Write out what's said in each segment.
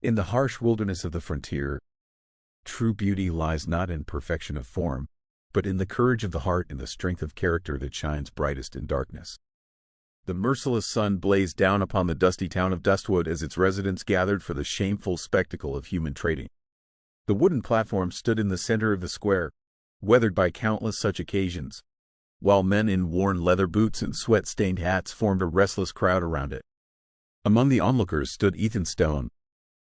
In the harsh wilderness of the frontier, true beauty lies not in perfection of form, but in the courage of the heart and the strength of character that shines brightest in darkness. The merciless sun blazed down upon the dusty town of Dustwood as its residents gathered for the shameful spectacle of human trading. The wooden platform stood in the center of the square, weathered by countless such occasions, while men in worn leather boots and sweat-stained hats formed a restless crowd around it. Among the onlookers stood Ethan Stone,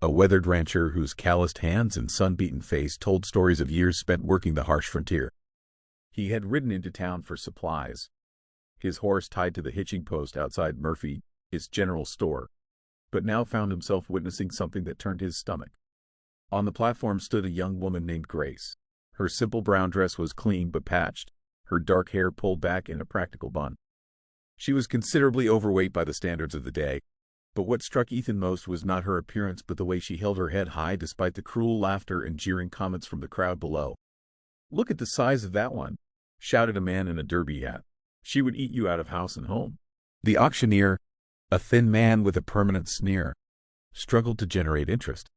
a weathered rancher whose calloused hands and sun-beaten face told stories of years spent working the harsh frontier. He had ridden into town for supplies, his horse tied to the hitching post outside Murphy, his general store, but now found himself witnessing something that turned his stomach. On the platform stood a young woman named Grace. Her simple brown dress was clean but patched, her dark hair pulled back in a practical bun. She was considerably overweight by the standards of the day, but what struck Ethan most was not her appearance but the way she held her head high despite the cruel laughter and jeering comments from the crowd below. "Look at the size of that one," shouted a man in a derby hat. "She would eat you out of house and home." The auctioneer, a thin man with a permanent sneer, struggled to generate interest.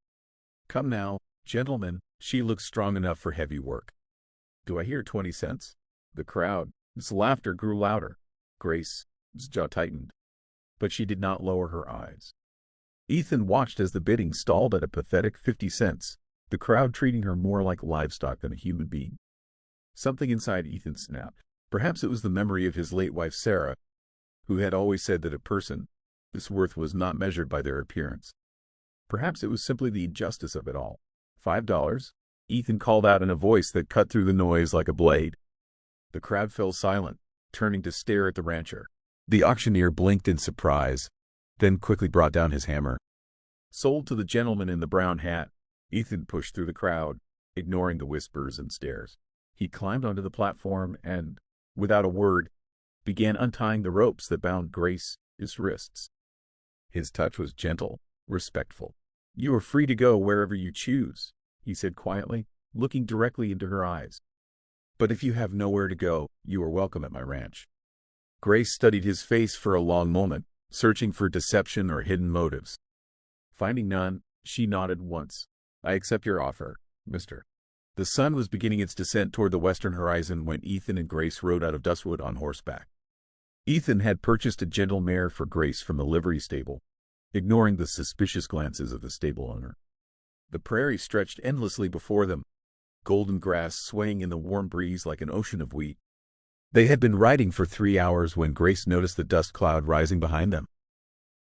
"Come now, gentlemen, she looks strong enough for heavy work. Do I hear 20 cents? The crowd's laughter grew louder. Grace's jaw tightened, but she did not lower her eyes. Ethan watched as the bidding stalled at a pathetic 50 cents, the crowd treating her more like livestock than a human being. Something inside Ethan snapped. Perhaps it was the memory of his late wife Sarah, who had always said that a person's worth was not measured by their appearance. Perhaps it was simply the injustice of it all. $5? Ethan called out in a voice that cut through the noise like a blade. The crowd fell silent, turning to stare at the rancher. The auctioneer blinked in surprise, then quickly brought down his hammer. "Sold to the gentleman in the brown hat." Ethan pushed through the crowd, ignoring the whispers and stares. He climbed onto the platform and, without a word, began untying the ropes that bound Grace's wrists. His touch was gentle, respectful. "You are free to go wherever you choose," he said quietly, looking directly into her eyes. "But if you have nowhere to go, you are welcome at my ranch." Grace studied his face for a long moment, searching for deception or hidden motives. Finding none, she nodded once. "I accept your offer, mister." The sun was beginning its descent toward the western horizon when Ethan and Grace rode out of Dustwood on horseback. Ethan had purchased a gentle mare for Grace from the livery stable, ignoring the suspicious glances of the stable owner. The prairie stretched endlessly before them, golden grass swaying in the warm breeze like an ocean of wheat. They had been riding for 3 hours when Grace noticed the dust cloud rising behind them.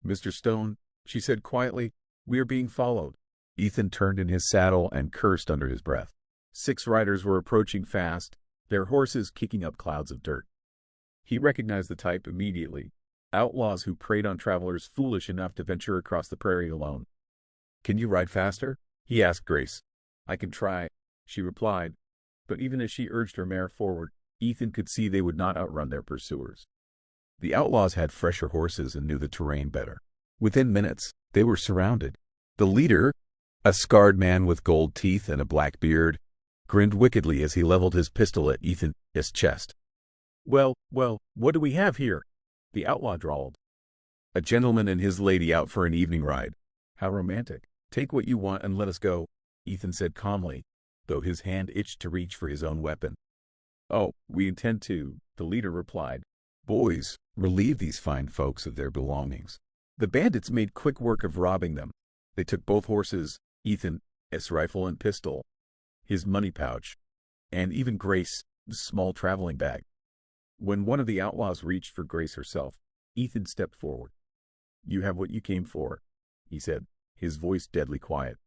"Mr. Stone," she said quietly, "we are being followed." Ethan turned in his saddle and cursed under his breath. 6 riders were approaching fast, their horses kicking up clouds of dirt. He recognized the type immediately, outlaws who preyed on travelers foolish enough to venture across the prairie alone. "Can you ride faster?" he asked Grace. "I can try," she replied, but even as she urged her mare forward, Ethan could see they would not outrun their pursuers. The outlaws had fresher horses and knew the terrain better. Within minutes, they were surrounded. The leader, a scarred man with gold teeth and a black beard, grinned wickedly as he leveled his pistol at Ethan's chest. Well, what do we have here?" the outlaw drawled. "A gentleman and his lady out for an evening ride." "How romantic." "Take what you want and let us go," Ethan said calmly, though his hand itched to reach for his own weapon. "Oh, we intend to," the leader replied. "Boys, relieve these fine folks of their belongings." The bandits made quick work of robbing them. They took both horses, Ethan's rifle and pistol, his money pouch, and even Grace's small traveling bag. When one of the outlaws reached for Grace herself, Ethan stepped forward. "You have what you came for," he said, his voice deadly quiet.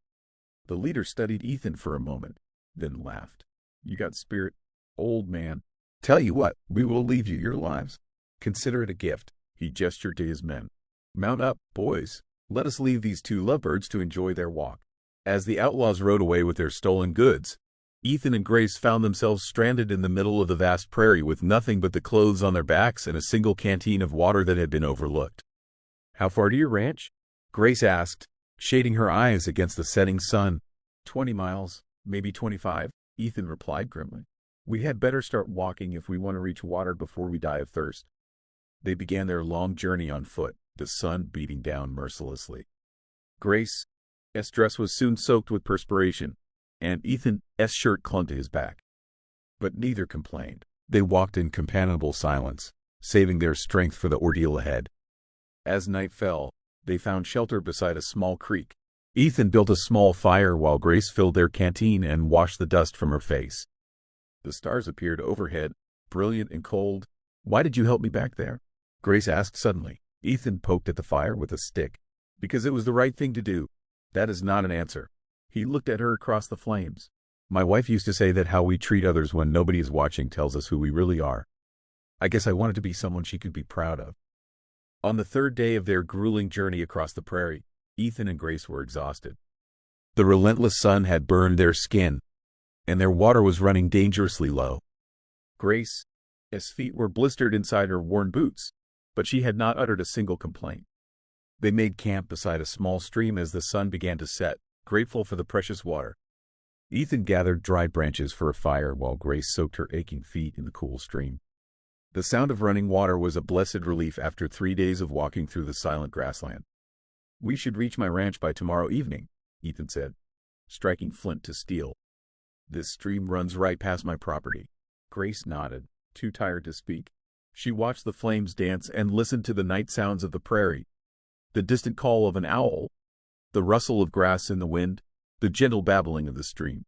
The leader studied Ethan for a moment, then laughed. "You got spirit, old man. Tell you what, we will leave you your lives. Consider it a gift." He gestured to his men. "Mount up, boys. Let us leave these 2 lovebirds to enjoy their walk." As the outlaws rode away with their stolen goods, Ethan and Grace found themselves stranded in the middle of the vast prairie with nothing but the clothes on their backs and a single canteen of water that had been overlooked. "How far to your ranch?" Grace asked, shading her eyes against the setting sun. 20 miles, maybe 25, Ethan replied grimly. "We had better start walking if we want to reach water before we die of thirst." They began their long journey on foot, the sun beating down mercilessly. Grace, dress was soon soaked with perspiration, and Ethan's shirt clung to his back. But neither complained. They walked in companionable silence, saving their strength for the ordeal ahead. As night fell, they found shelter beside a small creek. Ethan built a small fire while Grace filled their canteen and washed the dust from her face. The stars appeared overhead, brilliant and cold. "Why did you help me back there?" Grace asked suddenly. Ethan poked at the fire with a stick. "Because it was the right thing to do." "That is not an answer." He looked at her across the flames. "My wife used to say that how we treat others when nobody is watching tells us who we really are. I guess I wanted to be someone she could be proud of." On the third day of their grueling journey across the prairie, Ethan and Grace were exhausted. The relentless sun had burned their skin, and their water was running dangerously low. Grace's feet were blistered inside her worn boots, but she had not uttered a single complaint. They made camp beside a small stream as the sun began to set, grateful for the precious water. Ethan gathered dried branches for a fire while Grace soaked her aching feet in the cool stream. The sound of running water was a blessed relief after 3 days of walking through the silent grassland. "We should reach my ranch by tomorrow evening," Ethan said, striking flint to steel. "This stream runs right past my property." Grace nodded, too tired to speak. She watched the flames dance and listened to the night sounds of the prairie. The distant call of an owl, the rustle of grass in the wind, the gentle babbling of the stream.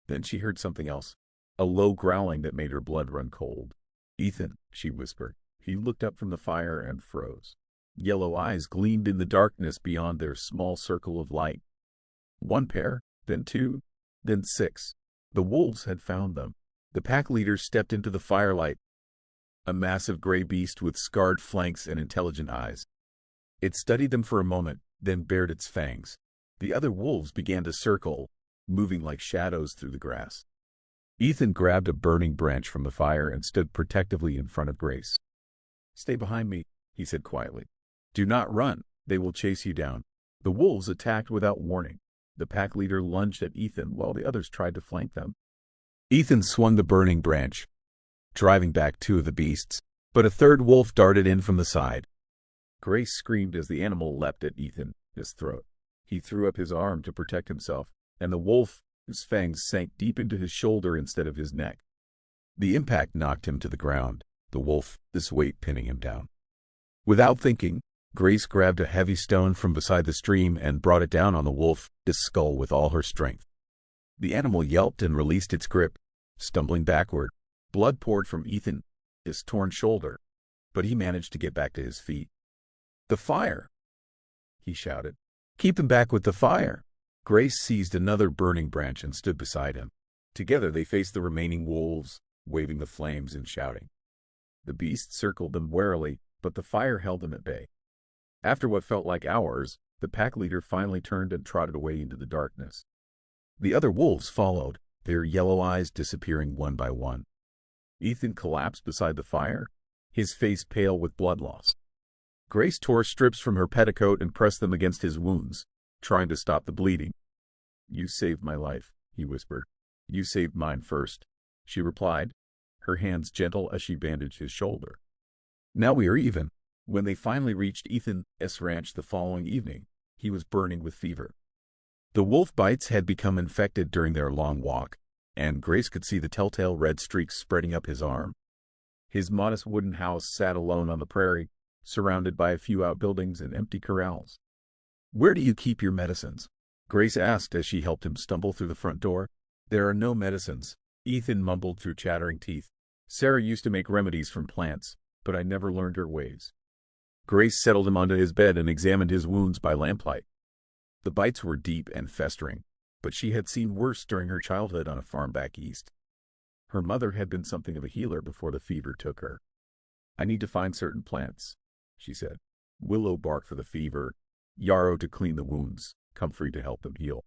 Then she heard something else, a low growling that made her blood run cold. "Ethan," she whispered. He looked up from the fire and froze. Yellow eyes gleamed in the darkness beyond their small circle of light. 1 pair, then 2, then 6. The wolves had found them. The pack leader stepped into the firelight, a massive gray beast with scarred flanks and intelligent eyes. It studied them for a moment, then bared its fangs. The other wolves began to circle, moving like shadows through the grass. Ethan grabbed a burning branch from the fire and stood protectively in front of Grace. "Stay behind me," he said quietly. "Do not run. They will chase you down." The wolves attacked without warning. The pack leader lunged at Ethan while the others tried to flank them. Ethan swung the burning branch, driving back 2 of the beasts, but a third wolf darted in from the side. Grace screamed as the animal leapt at Ethan's throat. He threw up his arm to protect himself, and the wolf's fangs sank deep into his shoulder instead of his neck. The impact knocked him to the ground, the wolf's weight pinning him down. Without thinking, Grace grabbed a heavy stone from beside the stream and brought it down on the wolf's skull with all her strength. The animal yelped and released its grip, stumbling backward. Blood poured from Ethan's torn shoulder, but he managed to get back to his feet. "The fire!" he shouted. "Keep him back with the fire!" Grace seized another burning branch and stood beside him. Together they faced the remaining wolves, waving the flames and shouting. The beasts circled them warily, but the fire held them at bay. After what felt like hours, the pack leader finally turned and trotted away into the darkness. The other wolves followed, their yellow eyes disappearing one by one. Ethan collapsed beside the fire, his face pale with blood loss. Grace tore strips from her petticoat and pressed them against his wounds, trying to stop the bleeding. "You saved my life," he whispered. "You saved mine first," she replied, her hands gentle as she bandaged his shoulder. "Now we are even." When they finally reached Ethan's ranch the following evening, he was burning with fever. The wolf bites had become infected during their long walk, and Grace could see the telltale red streaks spreading up his arm. His modest wooden house sat alone on the prairie, surrounded by a few outbuildings and empty corrals. "Where do you keep your medicines?" Grace asked as she helped him stumble through the front door. "There are no medicines," Ethan mumbled through chattering teeth. "Sarah used to make remedies from plants, but I never learned her ways." Grace settled him onto his bed and examined his wounds by lamplight. The bites were deep and festering, but she had seen worse during her childhood on a farm back east. Her mother had been something of a healer before the fever took her. "I need to find certain plants," she said. "Willow bark for the fever, yarrow to clean the wounds, comfrey to help them heal."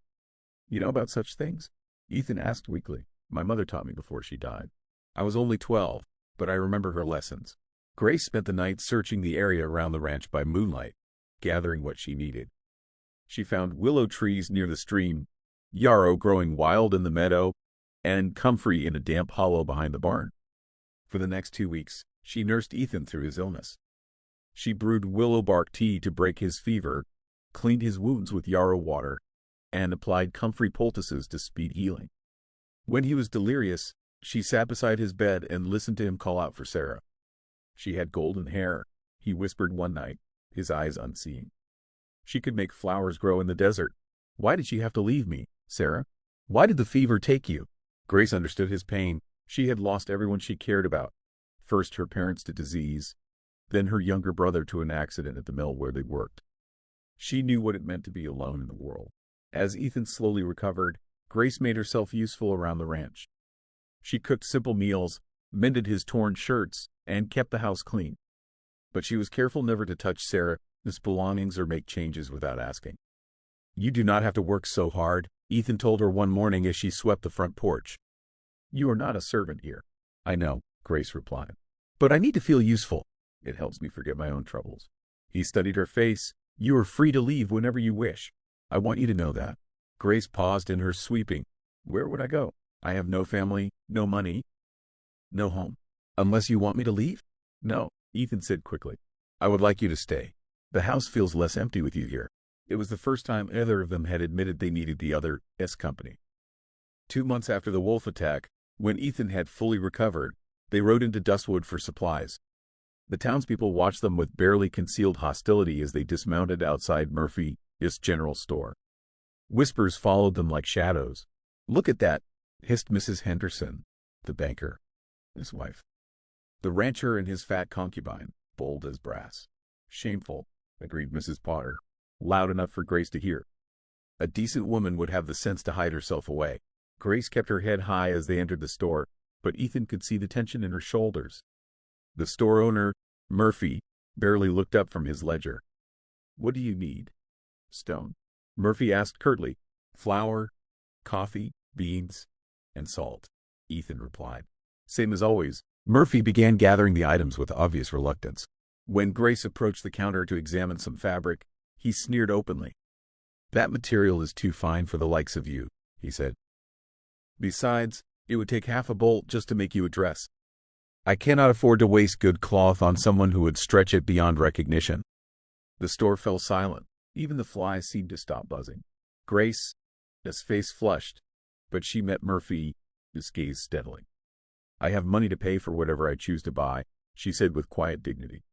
"You know about such things?" Ethan asked weakly. "My mother taught me before she died. I was only 12, but I remember her lessons." Grace spent the night searching the area around the ranch by moonlight, gathering what she needed. She found willow trees near the stream, yarrow growing wild in the meadow, and comfrey in a damp hollow behind the barn. For the next 2 weeks, she nursed Ethan through his illness. She brewed willow bark tea to break his fever, cleaned his wounds with yarrow water, and applied comfrey poultices to speed healing. When he was delirious, she sat beside his bed and listened to him call out for Sarah. She had golden hair, he whispered one night, his eyes unseeing. She could make flowers grow in the desert. Why did she have to leave me, Sarah? Why did the fever take you? Grace understood his pain. She had lost everyone she cared about. First her parents to disease, then her younger brother to an accident at the mill where they worked. She knew what it meant to be alone in the world. As Ethan slowly recovered, Grace made herself useful around the ranch. She cooked simple meals, mended his torn shirts, and kept the house clean. But she was careful never to touch Sarah's belongings or make changes without asking. "You do not have to work so hard," Ethan told her one morning as she swept the front porch. "You are not a servant here." "I know," Grace replied. "But I need to feel useful. It helps me forget my own troubles." He studied her face. "You are free to leave whenever you wish. I want you to know that." Grace paused in her sweeping. "Where would I go? I have no family, no money, no home." "Unless you want me to leave?" "No," Ethan said quickly. "I would like you to stay. The house feels less empty with you here." It was the first time either of them had admitted they needed the other's company. 2 months after the wolf attack, when Ethan had fully recovered, they rode into Dustwood for supplies. The townspeople watched them with barely concealed hostility as they dismounted outside Murphy's general store. Whispers followed them like shadows. "Look at that," hissed Mrs. Henderson, the banker, his wife. "The rancher and his fat concubine, bold as brass." "Shameful," agreed Mrs. Potter, loud enough for Grace to hear. "A decent woman would have the sense to hide herself away." Grace kept her head high as they entered the store, but Ethan could see the tension in her shoulders. The store owner, Murphy, barely looked up from his ledger. "What do you need?" "Stone," Murphy asked curtly. "Flour, coffee, beans, and salt," Ethan replied. "Same as always." Murphy began gathering the items with obvious reluctance. When Grace approached the counter to examine some fabric, he sneered openly. "That material is too fine for the likes of you," he said. "Besides, it would take half a bolt just to make you a dress. I cannot afford to waste good cloth on someone who would stretch it beyond recognition." The store fell silent. Even the flies seemed to stop buzzing. Grace's face flushed, but she met Murphy's gaze steadily. "I have money to pay for whatever I choose to buy," she said with quiet dignity.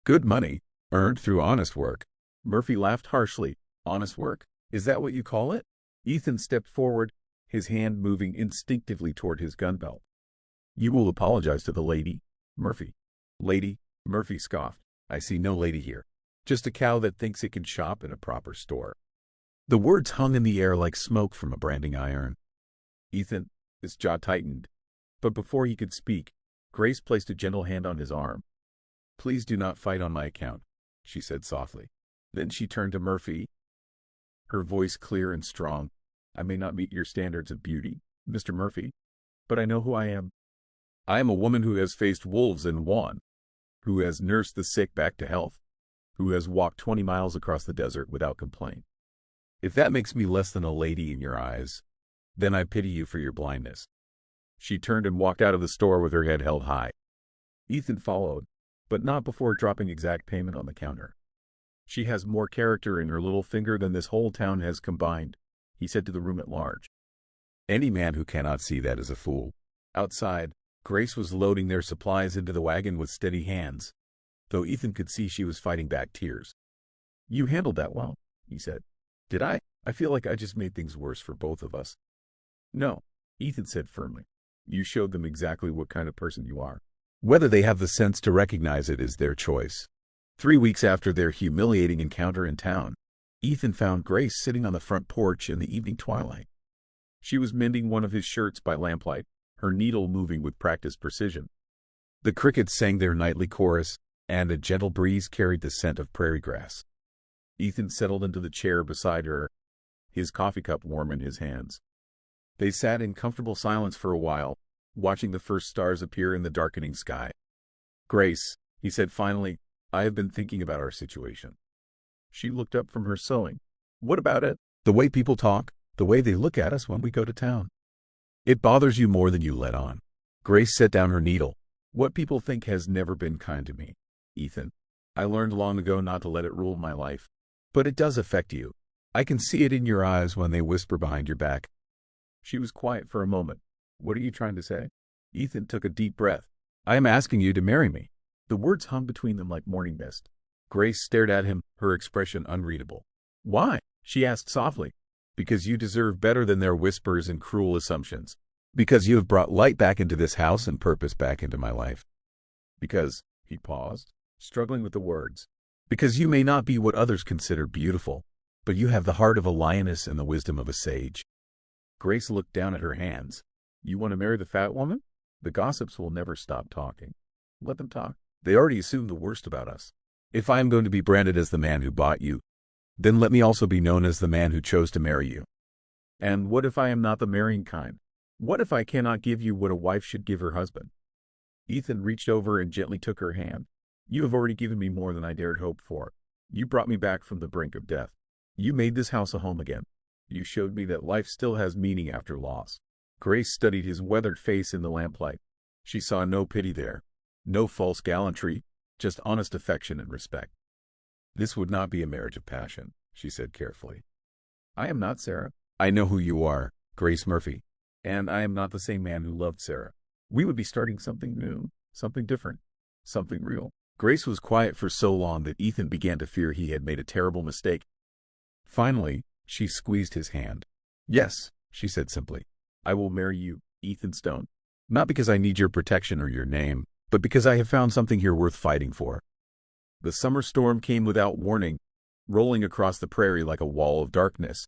"Good money, earned through honest work." Murphy laughed harshly. "Honest work? Is that what you call it?" Ethan stepped forward, his hand moving instinctively toward his gun belt. "You will apologize to the lady, Murphy." "Lady?" Murphy scoffed. "I see no lady here. Just a cow that thinks it can shop in a proper store." The words hung in the air like smoke from a branding iron. Ethan, his jaw tightened. But before he could speak, Grace placed a gentle hand on his arm. "Please do not fight on my account," she said softly. Then she turned to Murphy, her voice clear and strong. "I may not meet your standards of beauty, Mr. Murphy, but I know who I am. I am a woman who has faced wolves and won, who has nursed the sick back to health, who has walked 20 miles across the desert without complaint. If that makes me less than a lady in your eyes, then I pity you for your blindness." She turned and walked out of the store with her head held high. Ethan followed, but not before dropping exact payment on the counter. "She has more character in her little finger than this whole town has combined," he said to the room at large. "Any man who cannot see that is a fool." Outside, Grace was loading their supplies into the wagon with steady hands, though Ethan could see she was fighting back tears. "You handled that well," he said. "Did I? I feel like I just made things worse for both of us." "No," Ethan said firmly. "You showed them exactly what kind of person you are. Whether they have the sense to recognize it is their choice." 3 weeks after their humiliating encounter in town, Ethan found Grace sitting on the front porch in the evening twilight. She was mending one of his shirts by lamplight, her needle moving with practiced precision. The crickets sang their nightly chorus, and a gentle breeze carried the scent of prairie grass. Ethan settled into the chair beside her, his coffee cup warm in his hands. They sat in comfortable silence for a while, watching the first stars appear in the darkening sky. "Grace," he said finally, "I have been thinking about our situation." She looked up from her sewing. "What about it?" "The way people talk, the way they look at us when we go to town. It bothers you more than you let on." Grace set down her needle. "What people think has never been kind to me, Ethan. I learned long ago not to let it rule my life. But it does affect you. I can see it in your eyes when they whisper behind your back." She was quiet for a moment. "What are you trying to say?" Ethan took a deep breath. "I am asking you to marry me." The words hung between them like morning mist. Grace stared at him, her expression unreadable. "Why?" she asked softly. "Because you deserve better than their whispers and cruel assumptions. Because you have brought light back into this house and purpose back into my life. Because," he paused, struggling with the words, "because you may not be what others consider beautiful, but you have the heart of a lioness and the wisdom of a sage." Grace looked down at her hands. "You want to marry the fat woman? The gossips will never stop talking. Let them talk. They already assume the worst about us. If I am going to be branded as the man who bought you, then let me also be known as the man who chose to marry you. And what if I am not the marrying kind? What if I cannot give you what a wife should give her husband?" Ethan reached over and gently took her hand. "You have already given me more than I dared hope for. You brought me back from the brink of death. You made this house a home again. You showed me that life still has meaning after loss." Grace studied his weathered face in the lamplight. She saw no pity there, no false gallantry, just honest affection and respect. "This would not be a marriage of passion," she said carefully. "I am not Sarah. I know who you are, Grace Murphy. And I am not the same man who loved Sarah. We would be starting something new, something different, something real." Grace was quiet for so long that Ethan began to fear he had made a terrible mistake. Finally, she squeezed his hand. "Yes," she said simply. "I will marry you, Ethan Stone. Not because I need your protection or your name, but because I have found something here worth fighting for." The summer storm came without warning, rolling across the prairie like a wall of darkness.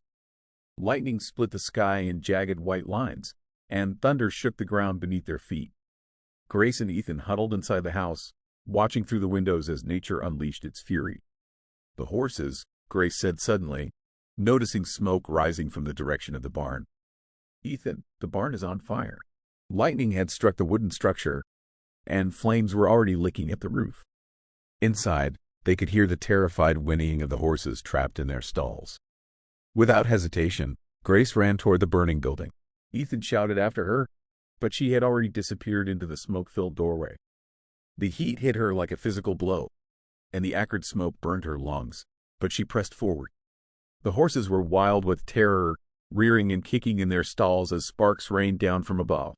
Lightning split the sky in jagged white lines, and thunder shook the ground beneath their feet. Grace and Ethan huddled inside the house, watching through the windows as nature unleashed its fury. "The horses," Grace said suddenly, noticing smoke rising from the direction of the barn. "Ethan, the barn is on fire." Lightning had struck the wooden structure, and flames were already licking at the roof. Inside, they could hear the terrified whinnying of the horses trapped in their stalls. Without hesitation, Grace ran toward the burning building. Ethan shouted after her, but she had already disappeared into the smoke-filled doorway. The heat hit her like a physical blow, and the acrid smoke burned her lungs, but she pressed forward. The horses were wild with terror, rearing and kicking in their stalls as sparks rained down from above.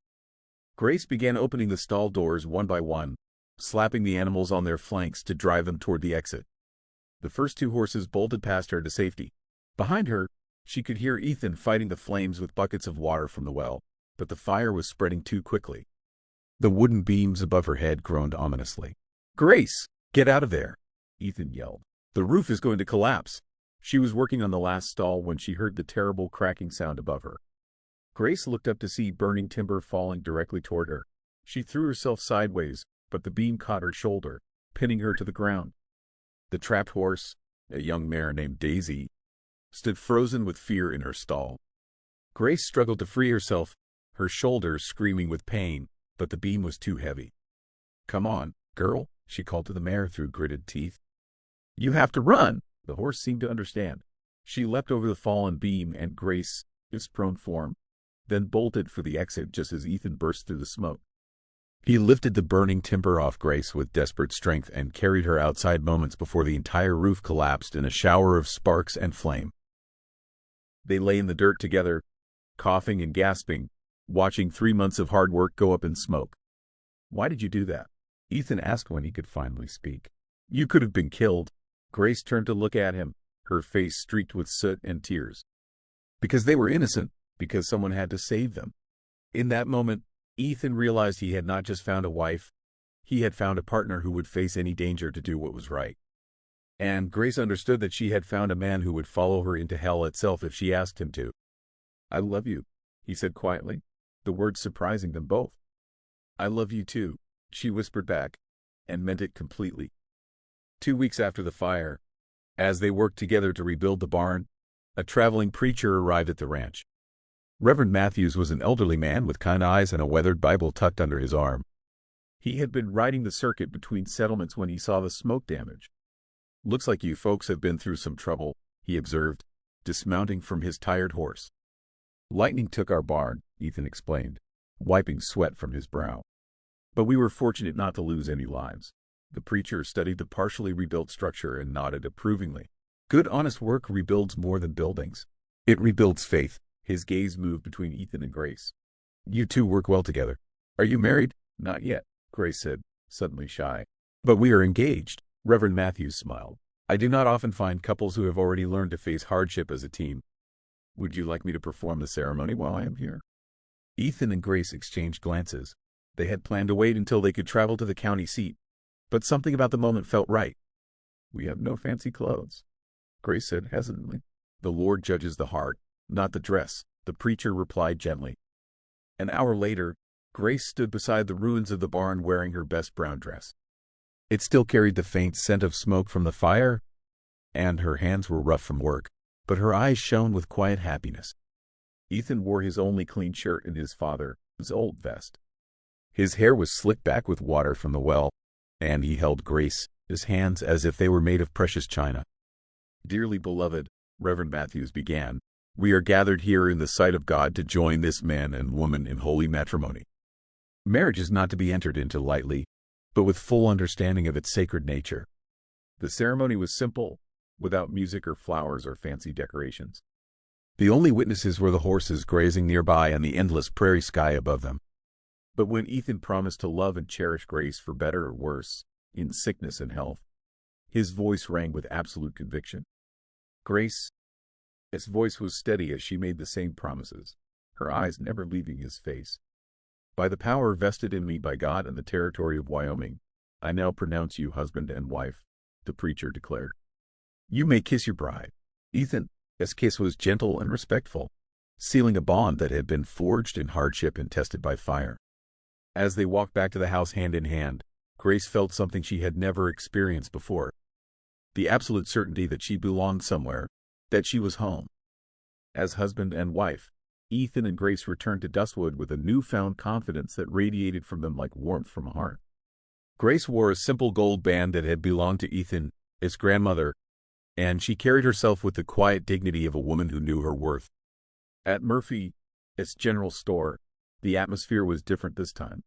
Grace began opening the stall doors one by one, slapping the animals on their flanks to drive them toward the exit. The first two horses bolted past her to safety. Behind her, she could hear Ethan fighting the flames with buckets of water from the well, but the fire was spreading too quickly. The wooden beams above her head groaned ominously. "Grace, get out of there!" Ethan yelled. "The roof is going to collapse." She was working on the last stall when she heard the terrible cracking sound above her. Grace looked up to see burning timber falling directly toward her. She threw herself sideways, but the beam caught her shoulder, pinning her to the ground. The trapped horse, a young mare named Daisy, stood frozen with fear in her stall. Grace struggled to free herself, her shoulders screaming with pain, but the beam was too heavy. "Come on, girl," she called to the mare through gritted teeth. "You have to run." The horse seemed to understand. She leapt over the fallen beam and Grace, its prone form, then bolted for the exit just as Ethan burst through the smoke. He lifted the burning timber off Grace with desperate strength and carried her outside moments before the entire roof collapsed in a shower of sparks and flame. They lay in the dirt together, coughing and gasping, watching 3 months of hard work go up in smoke. "Why did you do that?" Ethan asked when he could finally speak. "You could have been killed." Grace turned to look at him, her face streaked with soot and tears. "Because they were innocent, because someone had to save them." In that moment, Ethan realized he had not just found a wife, he had found a partner who would face any danger to do what was right. And Grace understood that she had found a man who would follow her into hell itself if she asked him to. "I love you," he said quietly, the words surprising them both. "I love you too," she whispered back, and meant it completely. 2 weeks after the fire, as they worked together to rebuild the barn, a traveling preacher arrived at the ranch. Reverend Matthews was an elderly man with kind eyes and a weathered Bible tucked under his arm. He had been riding the circuit between settlements when he saw the smoke damage. "Looks like you folks have been through some trouble," he observed, dismounting from his tired horse. "Lightning took our barn," Ethan explained, wiping sweat from his brow. "But we were fortunate not to lose any lives." The preacher studied the partially rebuilt structure and nodded approvingly. Good, honest work rebuilds more than buildings. It rebuilds faith. His gaze moved between Ethan and Grace. You two work well together. Are you married? Not yet, Grace said, suddenly shy. But we are engaged. Reverend Matthews smiled. I do not often find couples who have already learned to face hardship as a team. Would you like me to perform the ceremony while I am here? Ethan and Grace exchanged glances. They had planned to wait until they could travel to the county seat, but something about the moment felt right. We have no fancy clothes, Grace said hesitantly. The Lord judges the heart, not the dress, the preacher replied gently. An hour later, Grace stood beside the ruins of the barn wearing her best brown dress. It still carried the faint scent of smoke from the fire, and her hands were rough from work, but her eyes shone with quiet happiness. Ethan wore his only clean shirt and his father's old vest. His hair was slicked back with water from the well, and he held Grace's hands as if they were made of precious china. Dearly beloved, Reverend Matthews began, we are gathered here in the sight of God to join this man and woman in holy matrimony. Marriage is not to be entered into lightly, but with full understanding of its sacred nature. The ceremony was simple, without music or flowers or fancy decorations. The only witnesses were the horses grazing nearby and the endless prairie sky above them. But when Ethan promised to love and cherish Grace for better or worse, in sickness and health, his voice rang with absolute conviction. Grace, his voice was steady as she made the same promises, her eyes never leaving his face. By the power vested in me by God and the territory of Wyoming, I now pronounce you husband and wife, the preacher declared. You may kiss your bride. Ethan's kiss was gentle and respectful, sealing a bond that had been forged in hardship and tested by fire. As they walked back to the house hand in hand, Grace felt something she had never experienced before. The absolute certainty that she belonged somewhere, that she was home. As husband and wife, Ethan and Grace returned to Dustwood with a newfound confidence that radiated from them like warmth from a heart. Grace wore a simple gold band that had belonged to Ethan, his grandmother, and she carried herself with the quiet dignity of a woman who knew her worth. At Murphy's general store, the atmosphere was different this time.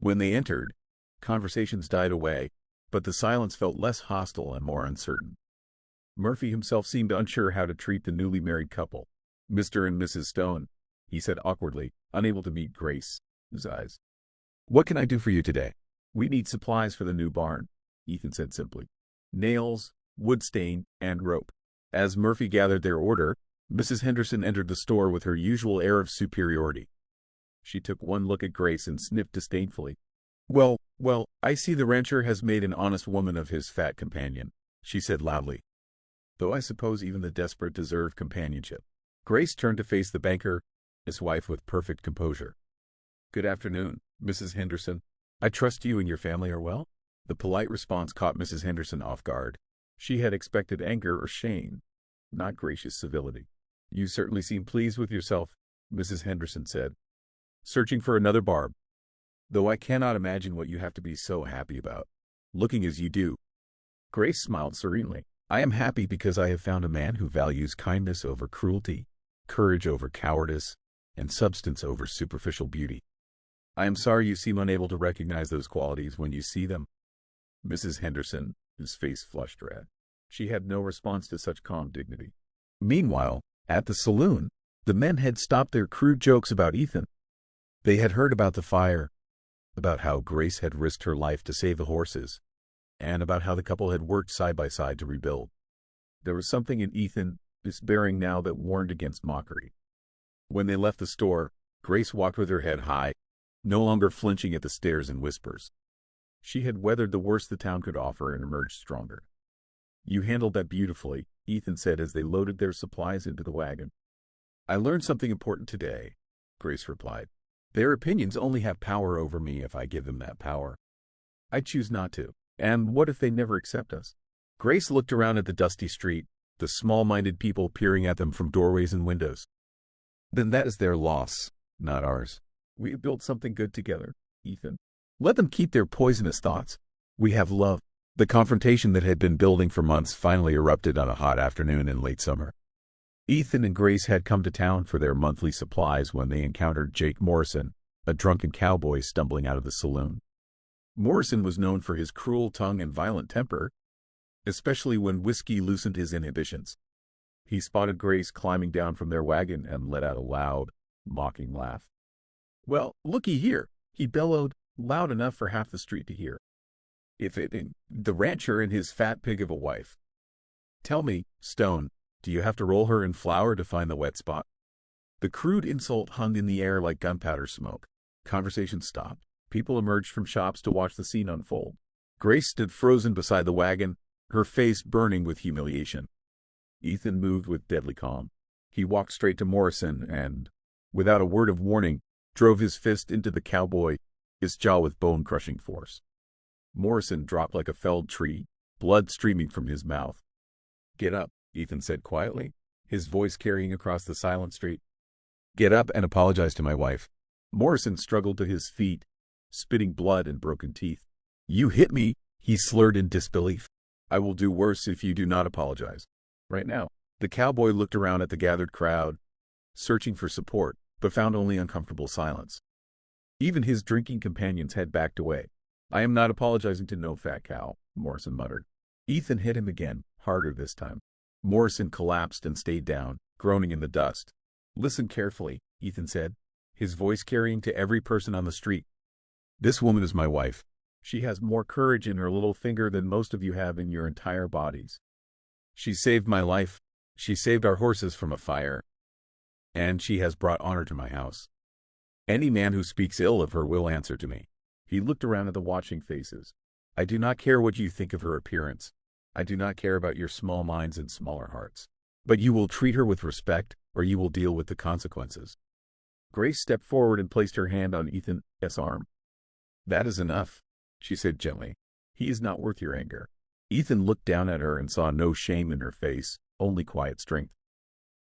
When they entered, conversations died away, but the silence felt less hostile and more uncertain. Murphy himself seemed unsure how to treat the newly married couple. Mr. and Mrs. Stone, he said awkwardly, unable to meet Grace's eyes. What can I do for you today? We need supplies for the new barn, Ethan said simply. Nails, wood stain, and rope. As Murphy gathered their order, Mrs. Henderson entered the store with her usual air of superiority. She took one look at Grace and sniffed disdainfully. Well, I see the rancher has made an honest woman of his fat companion, she said loudly. Though I suppose even the desperate deserve companionship. Grace turned to face the banker, his wife, with perfect composure. Good afternoon, Mrs. Henderson. I trust you and your family are well? The polite response caught Mrs. Henderson off guard. She had expected anger or shame, not gracious civility. You certainly seem pleased with yourself, Mrs. Henderson said. Searching for another barb. Though I cannot imagine what you have to be so happy about, looking as you do. Grace smiled serenely. I am happy because I have found a man who values kindness over cruelty, courage over cowardice, and substance over superficial beauty. I am sorry you seem unable to recognize those qualities when you see them. Mrs. Henderson, whose face flushed red. She had no response to such calm dignity. Meanwhile, at the saloon, the men had stopped their crude jokes about Ethan. They had heard about the fire, about how Grace had risked her life to save the horses, and about how the couple had worked side by side to rebuild. There was something in Ethan's bearing now that warned against mockery. When they left the store, Grace walked with her head high, no longer flinching at the stares and whispers. She had weathered the worst the town could offer and emerged stronger. You handled that beautifully, Ethan said as they loaded their supplies into the wagon. I learned something important today, Grace replied. Their opinions only have power over me if I give them that power. I choose not to. And what if they never accept us? Grace looked around at the dusty street, the small-minded people peering at them from doorways and windows. Then that is their loss, not ours. We have built something good together, Ethan. Let them keep their poisonous thoughts. We have love. The confrontation that had been building for months finally erupted on a hot afternoon in late summer. Ethan and Grace had come to town for their monthly supplies when they encountered Jake Morrison, a drunken cowboy stumbling out of the saloon. Morrison was known for his cruel tongue and violent temper, especially when whiskey loosened his inhibitions. He spotted Grace climbing down from their wagon and let out a loud, mocking laugh. "Well, looky here," he bellowed, loud enough for half the street to hear. "If it ain't the rancher and his fat pig of a wife. Tell me, Stone, do you have to roll her in flour to find the wet spot?" The crude insult hung in the air like gunpowder smoke. Conversation stopped. People emerged from shops to watch the scene unfold. Grace stood frozen beside the wagon, her face burning with humiliation. Ethan moved with deadly calm. He walked straight to Morrison and, without a word of warning, drove his fist into the cowboy, his jaw with bone-crushing force. Morrison dropped like a felled tree, blood streaming from his mouth. "Get up," Ethan said quietly, his voice carrying across the silent street. "Get up and apologize to my wife." Morrison struggled to his feet, spitting blood and broken teeth. "You hit me," he slurred in disbelief. "I will do worse if you do not apologize. Right now." The cowboy looked around at the gathered crowd, searching for support, but found only uncomfortable silence. Even his drinking companions had backed away. "I am not apologizing to no fat cow," Morrison muttered. Ethan hit him again, harder this time. Morrison collapsed and stayed down, groaning in the dust. "Listen carefully," Ethan said, his voice carrying to every person on the street. "This woman is my wife. She has more courage in her little finger than most of you have in your entire bodies. She saved my life. She saved our horses from a fire. And she has brought honor to my house. Any man who speaks ill of her will answer to me." He looked around at the watching faces. "I do not care what you think of her appearance. I do not care about your small minds and smaller hearts. But you will treat her with respect, or you will deal with the consequences." Grace stepped forward and placed her hand on Ethan's arm. "That is enough," she said gently. "He is not worth your anger." Ethan looked down at her and saw no shame in her face, only quiet strength.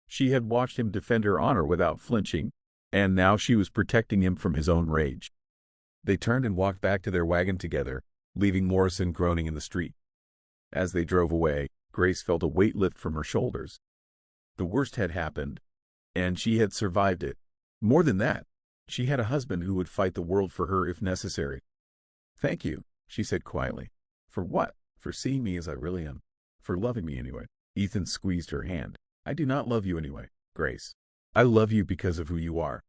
She had watched him defend her honor without flinching, and now she was protecting him from his own rage. They turned and walked back to their wagon together, leaving Morrison groaning in the street. As they drove away, Grace felt a weight lift from her shoulders. The worst had happened, and she had survived it. More than that, she had a husband who would fight the world for her if necessary. "Thank you," she said quietly. "For what?" "For seeing me as I really am. For loving me anyway." Ethan squeezed her hand. "I do not love you anyway, Grace. I love you because of who you are.